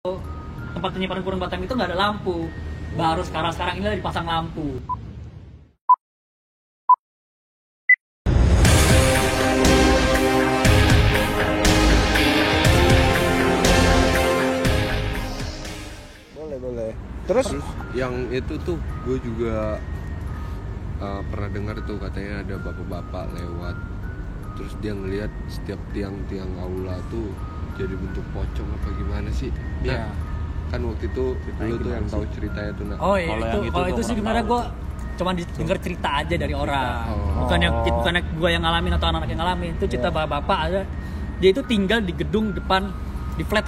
tempat penyimpanan kurung batang itu nggak ada lampu. Baru sekarang ini dipasang lampu. Boleh. Terus yang itu tuh gue juga pernah dengar tuh katanya ada bapak-bapak lewat, terus dia ngelihat setiap tiang-tiang aula tuh jadi bentuk pocong apa gimana sih? Iya. Kan waktu itu lu tuh yang tahu ceritanya tuh. Oh iya, kalau itu sih sebenarnya gue cuma denger cerita aja dari orang. Bukannya gue yang ngalamin atau anak-anak yang ngalamin. Itu cerita bapak-bapak ada. Dia itu tinggal di gedung depan, di flat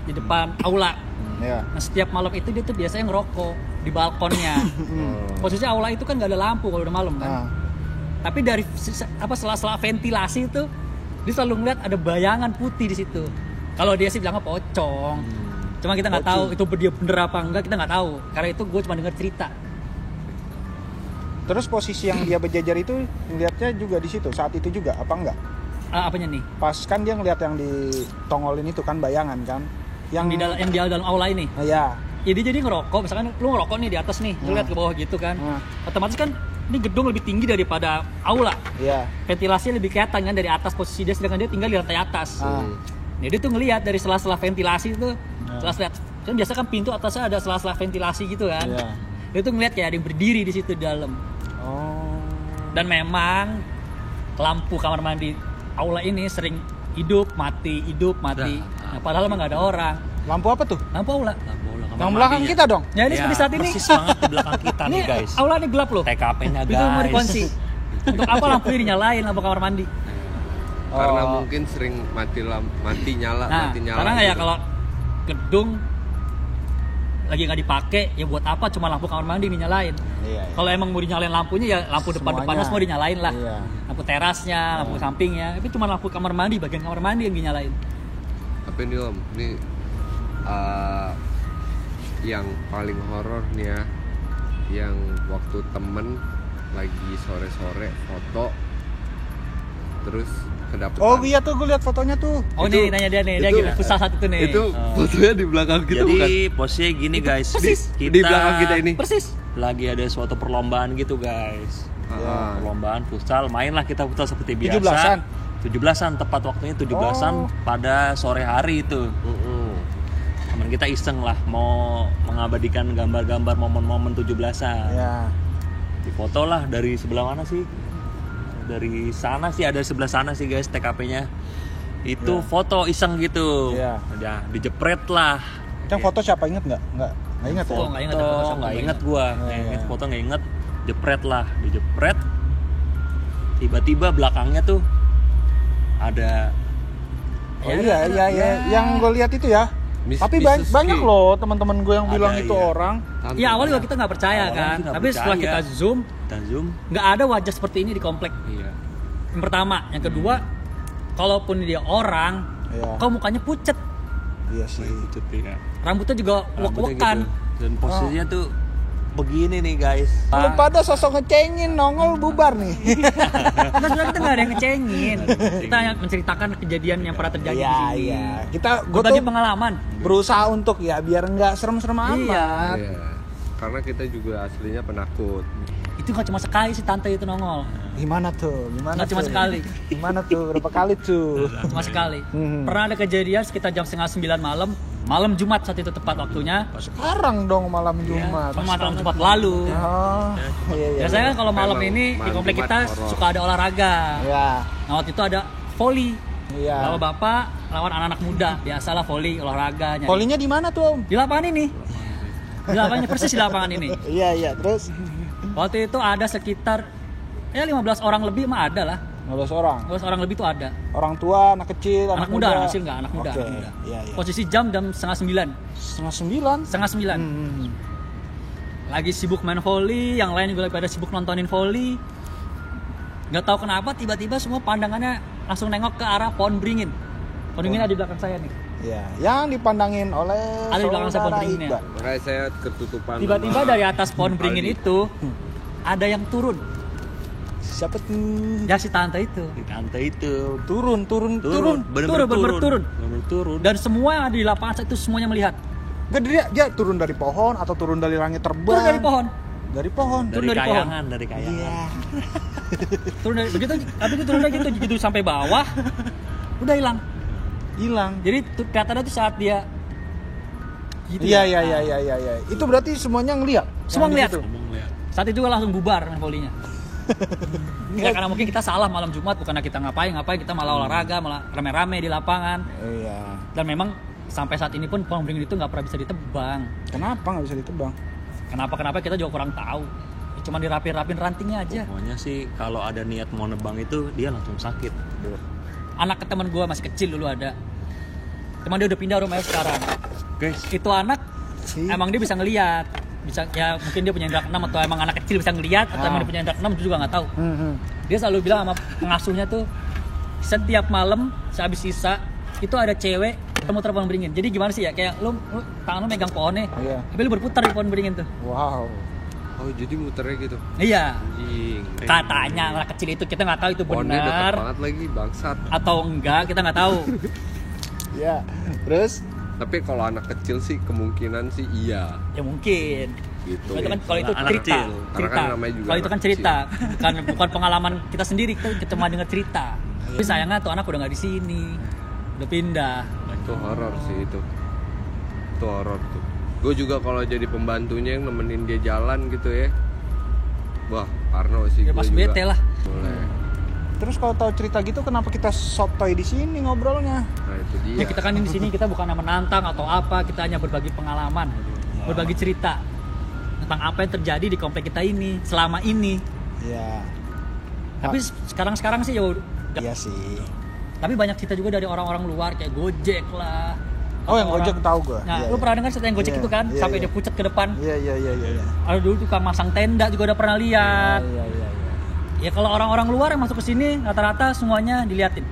di depan aula. Nah setiap malam itu dia tuh biasanya ngerokok di balkonnya. Posisi aula itu kan nggak ada lampu kalau udah malam kan. Tapi dari sela-sela ventilasi itu dia selalu ngeliat ada bayangan putih di situ. Kalau dia sih bilangnya pocong. Cuma kita nggak tahu itu dia bener apa enggak, kita nggak tahu. Karena itu gue cuma dengar cerita. terus posisi yang dia berjajar itu ngeliatnya juga di situ saat itu juga apa enggak? Apanya nih? Pas kan dia ngeliat yang ditongolin itu kan bayangan kan. Yang di dalam aula ini. Iya. Ya dia jadi ngerokok, misalkan lu ngerokok nih di atas nih, lu lihat ke bawah gitu kan. Otomatis kan ini gedung lebih tinggi daripada aula. Iya. Ventilasinya lebih kelihatan kan dari atas posisi dia, sedangkan dia tinggal di lantai atas. Nah, dia tuh ngelihat dari sela-sela ventilasi itu, kan biasa kan pintu atasnya ada sela-sela ventilasi gitu kan. Iya. Dia tuh ngelihat kayak ada yang berdiri di situ di dalam. Oh. Dan memang lampu kamar mandi aula ini sering hidup mati. Nah, padahal emang nggak ada orang. Lampu apa tuh? Lampu aula. Yang belakang kita dong. Ya ini seperti saat ini. Persis banget di belakang kita nih guys. Aula ini gelap loh. TKP-nya guys. Itu mau dikunci. Untuk apa lampu ini dinyalain, lampu kamar mandi? Karena mungkin sering mati nyala. Karena ya gitu. kalau gedung lagi nggak dipakai, ya buat apa cuma lampu kamar mandi dinyalain? Iya. Kalau emang mau dinyalain lampunya ya lampu depannya semua dinyalain lah. Iya. Lampu terasnya, lampu sampingnya. Tapi cuma lampu kamar mandi, bagian kamar mandi yang dinyalain. Apa nih Om? Ini yang paling horor nih ya, yang waktu temen lagi sore-sore foto terus kedapetan. Oh iya tuh gue lihat fotonya tuh. Oh nih nanya dia nih, dia itu- gitu futsal saat itu nih. Itu fotonya di belakang kita Jadi bukan? posisinya gini guys. persis. Di belakang kita ini. Persis. Lagi ada suatu perlombaan gitu guys. Perlombaan futsal, mainlah kita futsal seperti biasa. 17-an? 17-an tepat waktunya 17-an pada sore hari itu. Teman kita iseng lah mau mengabadikan gambar-gambar momen-momen 17-an. Ya. Difoto lah dari sebelah mana sih? Dari sana sih, ada sebelah sana sih guys TKP-nya. Itu foto iseng gitu. Iya. Ya, dijepret lah. Yang foto siapa inget nggak? Nggak inget ya? Foto nggak inget, Nggak inget gua. Foto nggak inget. Jepret lah, dijepret. Tiba-tiba belakangnya tuh ada. Oh iya. Yang gue lihat itu ya. Tapi Mrs. banyak K. loh teman-teman gue yang Ada, bilang itu iya. orang. Ya awalnya kita nggak percaya Awalnya kan, sih nggak tapi setelah percaya. kita zoom nggak ada wajah seperti ini di komplek. Iya. Yang pertama, yang kedua, kalaupun dia orang, Iya. kok mukanya pucet, Iya sih. Itu ya. rambutnya juga Rambutnya wek-wekan. gitu. Dan posisinya tuh begini nih guys. Lu pada sosok ngecengin nongol bubar nih. Nah, sebenarnya kita nggak ada yang ngecengin, kita yang menceritakan kejadian yang pernah terjadi di Iya sini. iya. Gue Berbagi tuh pengalaman. berusaha untuk ya biar nggak serem-serem amat. Iya. Iya. Karena kita juga aslinya penakut. Itu nggak cuma sekali sih tante itu nongol, Gimana tuh? nggak cuma tuh? sekali, Gimana tuh? Berapa kali tuh? cuma sekali. Hmm. Pernah ada kejadian sekitar jam 8:30 malam Jumat saat itu tepat waktunya. Sekarang dong malam Jumat. Malam Jumat lalu. Oh, iya. Biasanya kan kalau malam Memang ini di malam komplek Jumat kita horor. suka ada olahraga. Iya. Nah waktu itu ada volley. Iya. Bapak-bapak lawan anak-anak muda. Biasalah volley olahraganya. Polinya di mana tuh, Om? Di lapangan ini. Di lapangannya persis di lapangan ini. Iya, terus Waktu itu ada sekitar 15 orang lebih mah ada lah. 15 orang. 15 orang lebih tuh ada. Orang tua, anak kecil, Anak muda, anak kecil enggak, anak muda. Oke. Anak muda. Iya. Posisi jam 8:30. 8:30. 8:30. Lagi sibuk main volley, yang lain juga pada sibuk nontonin volley. Nggak tahu kenapa tiba-tiba semua pandangannya langsung nengok ke arah pohon beringin. Pohon beringin ada di belakang saya nih. Iya, yang dipandangin oleh Ada di belakang saya pohon saudara beringinnya. Iqbal. Makanya saya ketutupan. Tiba-tiba sama dari atas pohon beringin Aldi. itu ada yang turun. Siapa tuh? Ya si tante itu. Di tante itu Turun. bener-bener Bener-bener turun. Bener-bener turun. Dan semua yang ada di lapangan itu semuanya melihat. Enggak, dia turun dari pohon atau turun dari langit terbang? Turun dari pohon. Dari pohon. Turun Dari dari pohon. kayangan, dari kayangan. Iya. Turun dari begitu, habis itu turun lagi gitu sampai bawah. Udah hilang. Hilang. Jadi kelihatannya tuh saat dia gitu. Iya. Nah, Itu berarti semuanya ngeliat. Semua Yang di ngeliat. situ? Ngomong lihat. Saat itu juga langsung bubar main volinya. Ya karena mungkin kita salah malam Jumat, bukannya kita ngapain kita malah olahraga, malah rame-rame di lapangan. Iya. Dan memang sampai saat ini pun pohon beringin itu nggak pernah bisa ditebang. Kenapa nggak bisa ditebang? Kenapa kita juga kurang tahu. Cuma dirapin rantingnya aja. Pokoknya sih kalau ada niat mau nebang itu dia langsung sakit. Anak teman gue masih kecil dulu ada. Cuman dia udah pindah rumahnya sekarang. Guys, Itu anak emang dia bisa ngelihat. Bisa ya mungkin dia punya indra keenam atau emang anak kecil bisa ngelihat atau emang dia punya indra keenam juga nggak tahu. Dia selalu bilang sama pengasuhnya tuh setiap malam sehabis sisa itu ada cewek muter pohon beringin. Jadi gimana sih ya, kayak lu tangan lu megang pohonnya, Iya. tapi lu berputar di pohon beringin tuh. Wow. Oh jadi muternya gitu. Iya. Anjing. Katanya anak kecil itu, kita nggak tahu itu Pohonnya dekat benar banget lagi bangsat. atau enggak, kita nggak tahu. Iya. Terus Tapi kalau anak kecil sih kemungkinan sih iya Ya mungkin. gitu. Kalau itu kan kalau itu Anak cerita, kecil. Karena kan namanya juga Kalau itu kan anak cerita, bukan pengalaman kita sendiri, kita cuma dengar cerita. Tapi sayangnya tuh anak udah nggak di sini, udah pindah. Itu horor sih itu. Itu horor tuh. Gue juga kalau jadi pembantunya yang nemenin dia jalan gitu ya. Wah, parno sih Ya gua pas juga. bete lah. Boleh. terus kalau tahu cerita gitu kenapa kita sotoy di sini ngobrolnya? Nah, itu dia. Ya kita kan di sini kita bukan menantang atau apa, kita hanya berbagi pengalaman, berbagi cerita tentang apa yang terjadi di komplek kita ini selama ini. Iya. Tapi sekarang sih ya Iya sih. tapi banyak cerita juga dari orang-orang luar kayak Gojek lah. Oh, yang Atau Gojek tahu gue. Nah, Iya, lu iya. pernah dengar cerita yang Gojek Iya, itu kan? iya, Sampai iya. dia pucat ke depan. Iya. Ada dulu tukang masang tenda juga udah pernah lihat. Iya. Ya kalau orang-orang luar yang masuk ke sini rata-rata semuanya diliatin.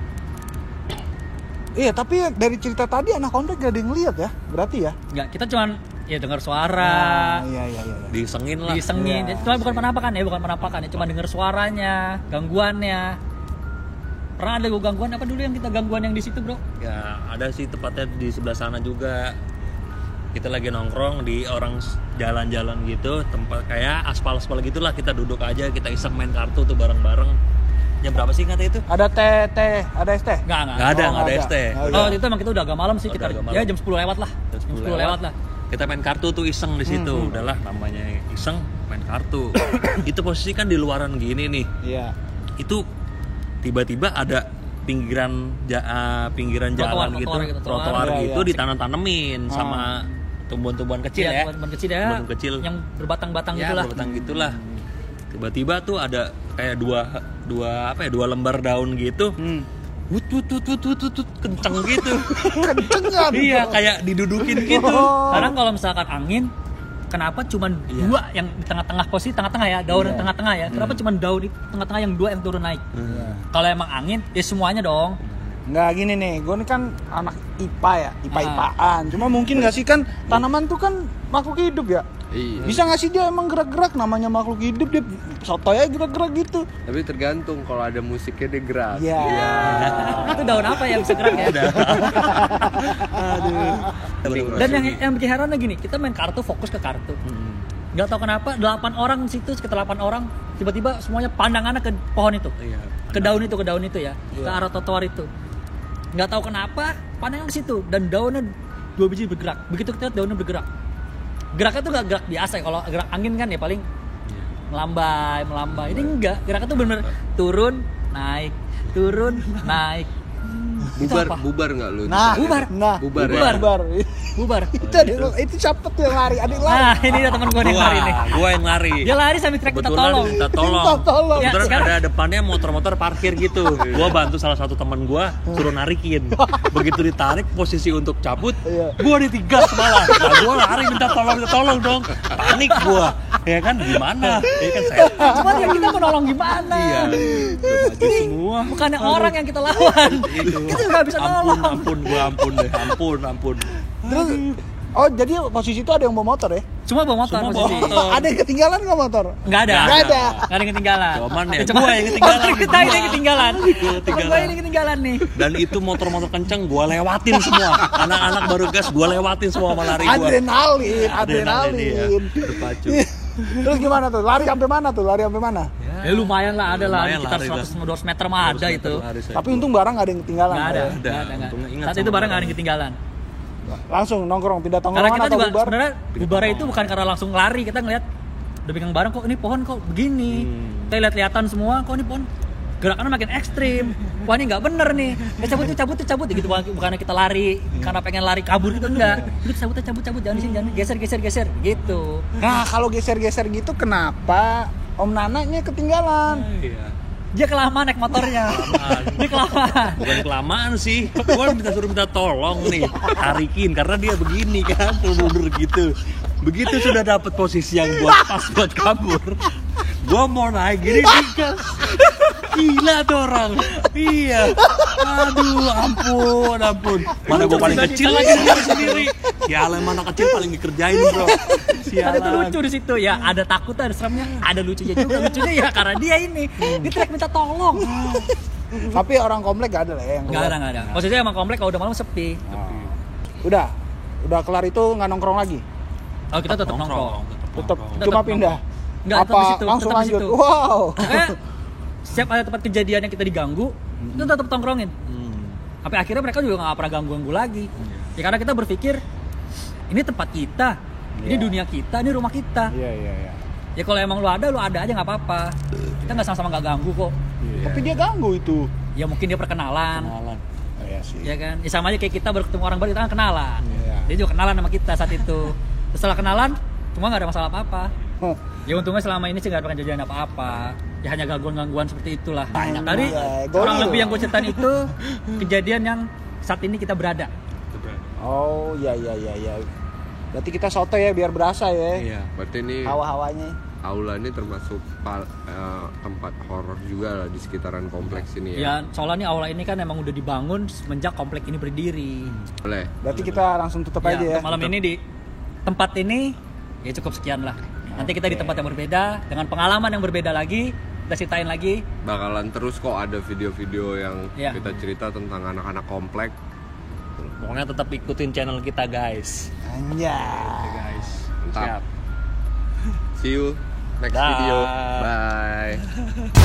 Iya, tapi dari cerita tadi anak komplek gak ada yang lihat ya, berarti ya? Enggak, kita cuman ya dengar suara, Iya. Disengin lah. disengin. Iya, Cuma bukan penampakan ya, cuma dengar suaranya, gangguannya. Pernah ada gangguan apa dulu yang kita gangguan yang di situ, Bro? Ya ada sih tepatnya di sebelah sana juga. Kita lagi nongkrong di orang jalan-jalan gitu, tempat kayak aspal-aspal gitulah, kita duduk aja, kita iseng main kartu tuh bareng-bareng. Jam berapa sih kata itu? Ada teh, ada es teh? Enggak. Nggak ada nggak ada. ST. Oh, itu emang kita udah agak malam sih, Udah kita agak malam. ya jam 10 lewat lah. Jam Jam 10 lewat lah. Kita main kartu tuh iseng di situ. Udahlah namanya iseng main kartu. Itu posisi kan di luaran gini nih. Iya. Itu tiba-tiba ada pinggiran jalan gitu, trotoar Iya, gitu iya. ditanam-tanemin sama tumbuhan-tumbuhan kecil ya. Teman kecil ya. Tumbuhan kecil. Yang berbatang-batang Ya, gitulah. berbatang gitulah. Tiba-tiba tuh ada kayak dua lembar daun gitu. Wut kenceng gitu. Kenceng ya? Iya, kayak didudukin gitu. Sekarang kalau misalkan angin, kenapa cuma dua yang di tengah-tengah, posisi tengah-tengah ya, daun yang tengah-tengah ya? Kenapa cuma daun di tengah-tengah yang dua yang turun naik? Kalau emang angin, ya semuanya dong. Nggak gini nih, gue ini kan anak IPA ya, IPA-IPaan. Cuma mungkin nggak sih kan tanaman tuh kan makhluk hidup ya? Iya. Bisa nggak sih dia emang gerak-gerak, namanya makhluk hidup, dia sotoy aja gerak-gerak gitu. Tapi tergantung kalau ada musiknya dia gerak. Iya. Itu daun apa yang bisa gerak ya? Dan yang bikin herannya gini, kita main kartu, fokus ke kartu. Nggak tahu kenapa 8 orang di situ, sekitar 8 orang, tiba-tiba semuanya pandangannya ke pohon itu. Iya. Ke daun itu ya, ke arah trotoar itu. Nggak tahu kenapa pandangan ke situ dan daunnya 2 biji bergerak. Begitu kita lihat daunnya bergerak. Geraknya tuh nggak gerak biasa ya. Kalau gerak angin kan ya paling melambai. Ini enggak, geraknya tuh bener turun, naik. Bubar nggak lu? Nah, Bubar. Bubar ya? bubar. Bubar. Itu siapa tuh yang lari? Adik lari. Nah, ini dia teman gue yang lari nih. Gua yang lari. Dia lari sambil teriak minta Kebetulan tolong. minta tolong. Minta tolong. Ya, Kebetulan sekarang- ada depannya motor-motor parkir gitu. Gua bantu salah satu teman gua suruh narikin. Begitu ditarik posisi untuk cabut, Iya. gua ditinggal malah. Nah, gua lari minta tolong dong. Panik gua. Ya kan gimana? Ya kan saya. Cuma ya kita mau nolong gimana? Iya. Udah maju semua. Bukannya orang yang kita lawan. Itu. Kita nggak bisa nolong. Ampun deh. Ampun. Terus, oh jadi posisi itu ada yang bawa motor ya? Semua bawa motor Semua posisi. bawa motor. Ada yang ketinggalan nggak motor? Nggak ada. Nggak ada. Nggak ada yang ketinggalan. Cuman ya, Cuma gua yang ketinggalan. Oh, kita ini yang ketinggalan. Gua Temen ketinggalan. gue ini ketinggalan nih. Dan itu motor-motor kenceng gue lewatin semua. Anak-anak baru gas gue lewatin semua sama lari gue. Adrenalin. Terpacu. Terus gimana tuh? Lari sampai mana tuh? Lari sampai mana? Ya lumayan lah, ada lah. Lumayan Sekitar lari dah. 100-200 meter mah ada itu. Tapi untung barang nggak ada yang ketinggalan. Nggak ada. ya. Nggak ada. Untungnya ingat Saat sama itu barang nggak ada barang. yang ketinggalan. Langsung nongkrong, pindah Karena tongkrongan kita atau juga bubar? sebenarnya bubarnya itu bukan karena langsung lari. Kita ngeliat udah pegang barang kok ini pohon kok begini. Kita lihat-lihatan semua kok ini pohon gerakannya makin ekstrim. Wah ini nggak bener nih. Cabut gitu. Bukannya kita lari karena pengen lari kabur gitu enggak. Kita cabut jangan di sini, jangan geser gitu. Nah, kalau geser-geser gitu kenapa Om Nananya ketinggalan? Iya. Dia kelamaan naik motornya. Dia kelamaan. Bukan kelamaan sih, gue minta tolong nih, tarikin karena dia begini kan, mundur gitu. Begitu sudah dapat posisi yang pas buat kabur, gue mau naik gini digas. Gila tuh orang. Iya. Aduh, ampun. Mana gue paling kecil lagi sendiri. Sialan, mana kecil paling dikerjain, bro. Ada tuh lucu di situ ya, ada takut, ada seremnya, ada lucunya juga. Lucunya ya karena dia ini, dia teriak minta tolong. Tapi orang komplek gak ada lah ya yang Nggak keluar. ada. Posisinya emang komplek kalau udah malam sepi. Udah kelar itu nggak nongkrong lagi? Oh kita tetap nongkrong. Tetap Tetap cuma nongkrong. pindah? Nggak, tetap Apa di situ, langsung tetap di lanjut? situ. Wow. Setiap ada tempat kejadian yang kita diganggu, itu tetap tongkrongin. Sampai akhirnya mereka juga nggak pernah ganggu lagi. Ya karena kita berpikir ini tempat kita, ini dunia kita, ini rumah kita. Iya. Ya kalau emang lu ada aja nggak apa-apa. Kita nggak sama-sama nggak ganggu kok. Tapi dia ganggu itu. Ya mungkin dia perkenalan, Oh, iya sih. ya kan? Ya sama aja kayak kita bertemu orang baru kita kan kenalan. Iya. Dia juga kenalan sama kita saat itu. Setelah kenalan, cuma nggak ada masalah apa-apa. Ya untungnya selama ini sih nggak pernah kejadian apa-apa. Ya hanya gangguan-gangguan seperti itulah. Tadi kurang lebih yang gue ceritain itu kejadian yang saat ini kita berada. Oh, iya. Berarti kita soto ya biar berasa ya. Iya. Berarti ini Hawa-hawanya. aula ini termasuk tempat horor juga lah di sekitaran kompleks ini Ya ya. soalnya nih aula ini kan emang udah dibangun semenjak komplek ini berdiri. Boleh. Berarti kita langsung tutup aja ya. Untuk malam ini di tempat ini ya cukup sekian lah. Nanti kita di tempat yang berbeda dengan pengalaman yang berbeda lagi. Kita ceritain lagi. Bakalan terus kok ada video-video yang Iya. kita cerita tentang anak-anak komplek. Pokoknya tetap ikutin channel kita, guys. Anjay. Guys. Mantap. See you next Dah. video. Bye.